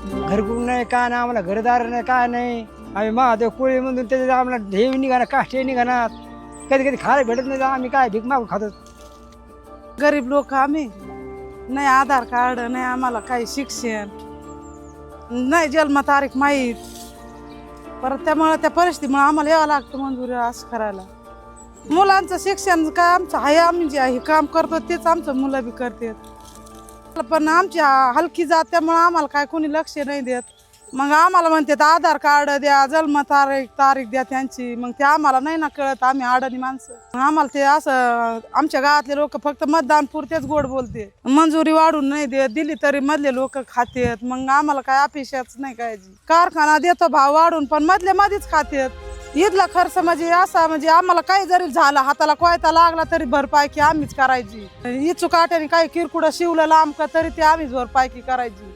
घरकुल नाही काय नाही, आम्हाला घरदार नाही काय नाही. आम्ही महादेव कोळी म्हणून त्याच्यात आम्हाला ढेव निघाणार काष्टे निघाणार. कधी कधी खायला भेटत नाही, आम्ही काय भीक मागून खातो. गरीब लोक आम्ही, नाही आधार कार्ड, नाही आम्हाला काही शिक्षण, नाही जन्मतारीख माहीत. परत त्यामुळे त्या परिस्थितीमुळे आम्हाला यावं लागतं मंजुरी असं करायला. मुलांचं शिक्षण काय आमचं आहे, आम्ही जे हे काम करतो तेच आमचं मुलं बी करतात. पण आमची हलकी जात त्यामुळे आम्हाला काय कोणी लक्ष नाही देत. मग आम्हाला म्हणतात आधार कार्ड द्या, जन्मतारीख द्या त्यांची. मग ते आम्हाला नाही ना कळत, आम्ही अडाणी माणसं. आम्हाला ते असं आमच्या गावातले लोक फक्त मतदान पुरतेच गोड बोलते. मंजुरी वाढून नाही देत, दिली तरी मधले लोक खातेत. मग आम्हाला काय अपेक्षाच नाही कायची. कारखाना देतो भाव वाढून, पण मधले मध्येच खातेत. ईदला खर्च म्हणजे असा, म्हणजे आम्हाला काही जरी झालं, हाताला कोयता लागला तरी भरपाई की आम्हीच करायची. इचू काट्याने काही किरकुडं शिवलं लांब का तरी ते आम्हीच भरपाई की करायची.